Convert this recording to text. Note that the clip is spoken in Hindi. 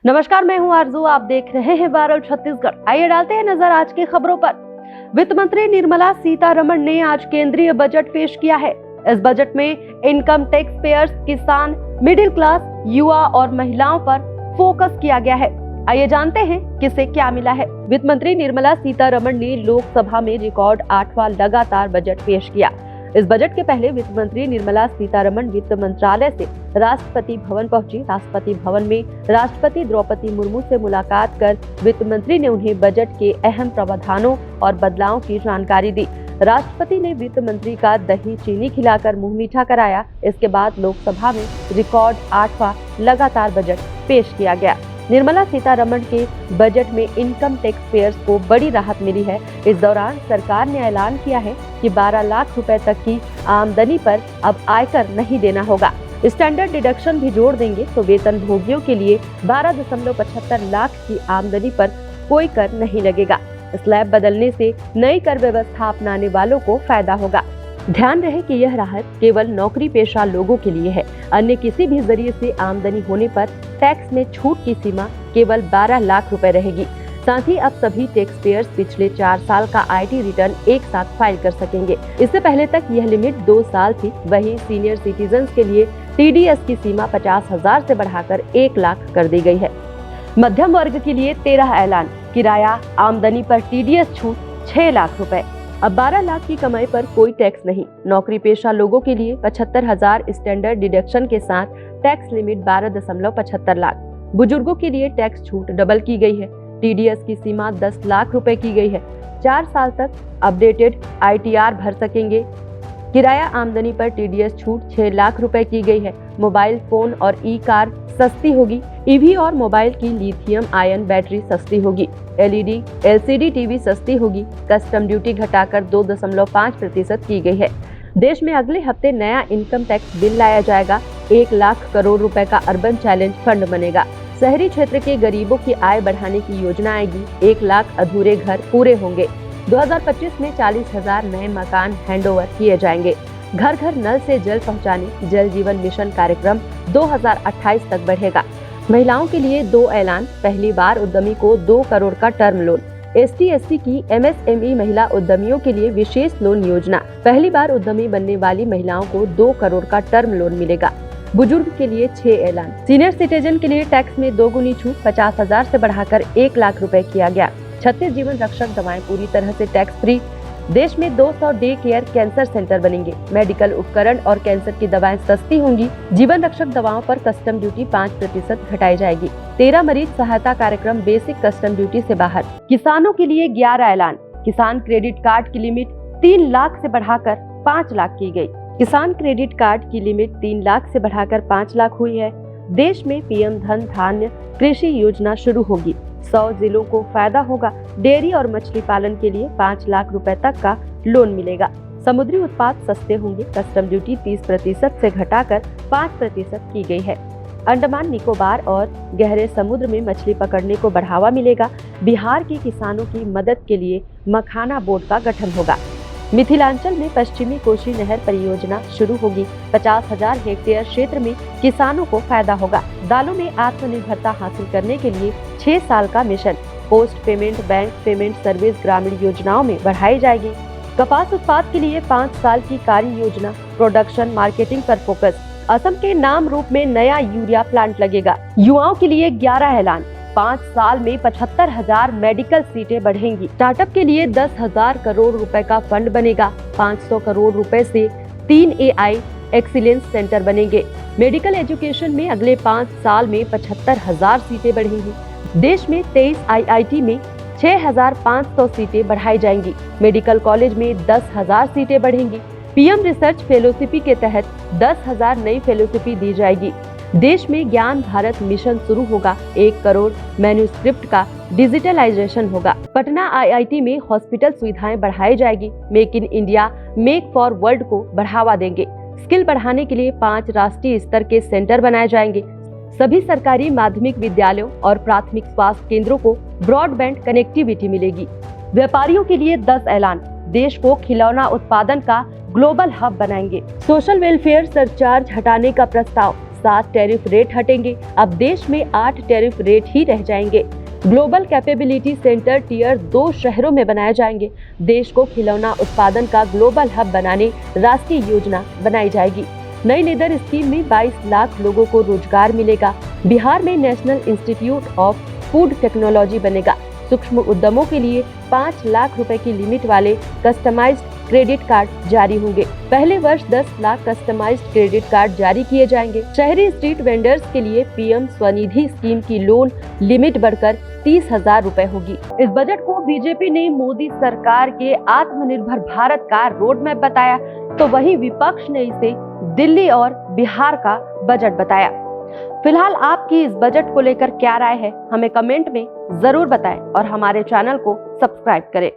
नमस्कार, मैं हूं आरजू। आप देख रहे हैं वायरल छत्तीसगढ़। आइए डालते हैं नजर आज की खबरों पर। वित्त मंत्री निर्मला सीतारमण ने आज केंद्रीय बजट पेश किया है। इस बजट में इनकम टैक्स पेयर्स, किसान, मिडिल क्लास, युवा और महिलाओं पर फोकस किया गया है। आइए जानते हैं किसे क्या मिला है। वित्त मंत्री निर्मला सीतारमण ने लोकसभा में रिकॉर्ड 8वां लगातार बजट पेश किया। इस बजट के पहले वित्त मंत्री निर्मला सीतारमण वित्त मंत्रालय से राष्ट्रपति भवन पहुंची। राष्ट्रपति भवन में राष्ट्रपति द्रौपदी मुर्मू से मुलाकात कर वित्त मंत्री ने उन्हें बजट के अहम प्रावधानों और बदलावों की जानकारी दी। राष्ट्रपति ने वित्त मंत्री का दही चीनी खिलाकर मुंह मीठा कराया। इसके बाद लोकसभा में रिकॉर्ड 8वां लगातार बजट पेश किया गया। निर्मला सीतारमण के बजट में इनकम टैक्स पेयर्स को बड़ी राहत मिली है। इस दौरान सरकार ने ऐलान किया है कि 12 लाख रुपए तक की आमदनी पर अब आयकर नहीं देना होगा। स्टैंडर्ड डिडक्शन भी जोड़ देंगे तो वेतन भोगियों के लिए 12.75 लाख की आमदनी पर कोई कर नहीं लगेगा। स्लैब बदलने से नई कर व्यवस्था अपनाने वालों को फायदा होगा। ध्यान रहे कि यह राहत केवल नौकरी पेशा लोगों के लिए है। अन्य किसी भी जरिए से आमदनी होने पर टैक्स में छूट की सीमा केवल 12 लाख रुपए रहेगी। साथ ही अब सभी टैक्स पेयर्स पिछले 4 साल का आईटी रिटर्न एक साथ फाइल कर सकेंगे। इससे पहले तक यह लिमिट 2 साल थी। वहीं सीनियर सिटीजन्स के लिए टीडीएस की सीमा 50,000 से बढ़ाकर 1 लाख कर दी गई है। मध्यम वर्ग के लिए 13 ऐलान। किराया आमदनी पर टीडीएस छूट 6 लाख रुपए। अब 12 लाख की कमाई पर कोई टैक्स नहीं। नौकरी पेशा लोगों के लिए 75,000 स्टैंडर्ड डिडक्शन के साथ टैक्स लिमिट 12.75 लाख। बुजुर्गों के लिए टैक्स छूट डबल की गई है। टीडीएस की सीमा 10 लाख रुपए की गई है। 4 साल तक अपडेटेड आईटीआर भर सकेंगे। किराया आमदनी पर टीडीएस छूट 6 लाख रुपए की गई है। मोबाइल फोन और ई कार सस्ती होगी। ईवी और मोबाइल की लिथियम आयन बैटरी सस्ती होगी। एलईडी एलसीडी टीवी सस्ती होगी। कस्टम ड्यूटी घटाकर 2.5% की गई है। देश में अगले हफ्ते नया इनकम टैक्स बिल लाया जाएगा। 1 लाख करोड़ रुपए का अर्बन चैलेंज फंड बनेगा। शहरी क्षेत्र के गरीबों की आय बढ़ाने की योजना आएगी। 1 लाख अधूरे घर पूरे होंगे। 2025 में 40,000 नए मकान हैंडओवर किए जाएंगे। घर घर नल से जल पहुंचाने जल जीवन मिशन कार्यक्रम 2028 तक बढ़ेगा। महिलाओं के लिए 2 ऐलान। पहली बार उद्यमी को 2 करोड़ का टर्म लोन। ST/SC की MSME महिला उद्यमियों के लिए विशेष लोन योजना। पहली बार उद्यमी बनने वाली महिलाओं को 2 करोड़ का टर्म लोन मिलेगा। बुजुर्ग के लिए 6 ऐलान। सीनियर सिटीजन के लिए टैक्स में 2 गुनी छूट 50,000 से बढ़ाकर 1 लाख रुपए किया गया। 36 जीवन रक्षक दवाएं पूरी तरह से टैक्स फ्री। देश में 200 डे केयर कैंसर सेंटर बनेंगे। मेडिकल उपकरण और कैंसर की दवाएं सस्ती होंगी। जीवन रक्षक दवाओं पर कस्टम ड्यूटी 5% घटाई जाएगी। 13 मरीज सहायता कार्यक्रम बेसिक कस्टम ड्यूटी से बाहर। किसानों के लिए 11 ऐलान। किसान क्रेडिट कार्ड की लिमिट 3 लाख से बढ़ाकर 5 लाख की गई। किसान क्रेडिट कार्ड की लिमिट 3 लाख से बढ़ाकर 5 लाख हुई है। देश में पीएम धन धान्य कृषि योजना शुरू होगी। 100 जिलों को फायदा होगा। डेयरी और मछली पालन के लिए 5 लाख रुपए तक का लोन मिलेगा। समुद्री उत्पाद सस्ते होंगे। कस्टम ड्यूटी 30% से घटाकर 5% की गई है। अंडमान निकोबार और गहरे समुद्र में मछली पकड़ने को बढ़ावा मिलेगा। बिहार के किसानों की मदद के लिए मखाना बोर्ड का गठन होगा। मिथिलांचल में पश्चिमी कोशी नहर परियोजना शुरू होगी। 50,000 हेक्टेयर क्षेत्र में किसानों को फायदा होगा। दालों में आत्मनिर्भरता हासिल करने के लिए 6 साल का mission. Post payment bank payment service ग्रामीण योजनाओं में बढ़ाई जाएगी। कपास उत्पाद के लिए 5 साल की कार्य योजना। प्रोडक्शन मार्केटिंग पर फोकस। असम के नाम रूप में नया यूरिया प्लांट लगेगा। युवाओं के लिए 11 ऐलान। 5 साल में 75,000 मेडिकल सीटें बढ़ेंगी। स्टार्टअप के लिए 10,000 करोड़ रुपए का फंड बनेगा। 500 करोड़ रुपए से 3 AI एक्सीलेंस सेंटर बनेंगे। मेडिकल एजुकेशन में अगले 5 साल में 75,000 सीटें बढ़ेंगी। देश में 23 IIT में 6,500 सीटें बढ़ाई जाएंगी। मेडिकल कॉलेज में 10,000 सीटें बढ़ेंगी। PM रिसर्च फेलोशिपी के तहत 10,000 नई फेलोशिपी दी जाएगी। देश में ज्ञान भारत मिशन शुरू होगा। 1 करोड़ मैन्युस्क्रिप्ट का डिजिटलाइजेशन होगा। पटना IIT में हॉस्पिटल सुविधाएं बढ़ाई जाएगी। Make in India make for world को बढ़ावा देंगे। स्किल बढ़ाने के लिए 5 राष्ट्रीय स्तर के सेंटर बनाए जाएंगे। सभी सरकारी माध्यमिक विद्यालयों और प्राथमिक स्वास्थ्य केंद्रों को ब्रॉडबैंड कनेक्टिविटी मिलेगी। व्यापारियों के लिए 10 ऐलान। देश को खिलौना उत्पादन का ग्लोबल हब बनाएंगे। सोशल वेलफेयर सरचार्ज हटाने का प्रस्ताव। 7 टैरिफ रेट हटेंगे। अब देश में 8 टैरिफ रेट ही रह जाएंगे। ग्लोबल कैपेबिलिटी सेंटर टियर 2 शहरों में बनाए जाएंगे। देश को खिलौना उत्पादन का ग्लोबल हब बनाने राष्ट्रीय योजना बनाई जाएगी। नई लेदर स्कीम में 22 लाख लोगों को रोजगार मिलेगा। बिहार में national institute of food technology बनेगा। सूक्ष्म उद्यमों के लिए 5 लाख रुपए की लिमिट वाले कस्टमाइज्ड क्रेडिट कार्ड जारी होंगे। पहले वर्ष 10 लाख कस्टमाइज्ड क्रेडिट कार्ड जारी किए जाएंगे। शहरी स्ट्रीट वेंडर्स के लिए पीएम स्वनिधि स्कीम की लोन लिमिट बढ़कर 30,000 रुपए होगी। इस बजट को बीजेपी ने मोदी सरकार के आत्मनिर्भर भारत का रोड मैप बताया, तो वहीं विपक्ष ने इसे दिल्ली और बिहार का बजट बताया। फिलहाल आपकी इस बजट को लेकर क्या राय है, हमें कमेंट में जरूर बताएं और हमारे चैनल को सब्सक्राइब करें।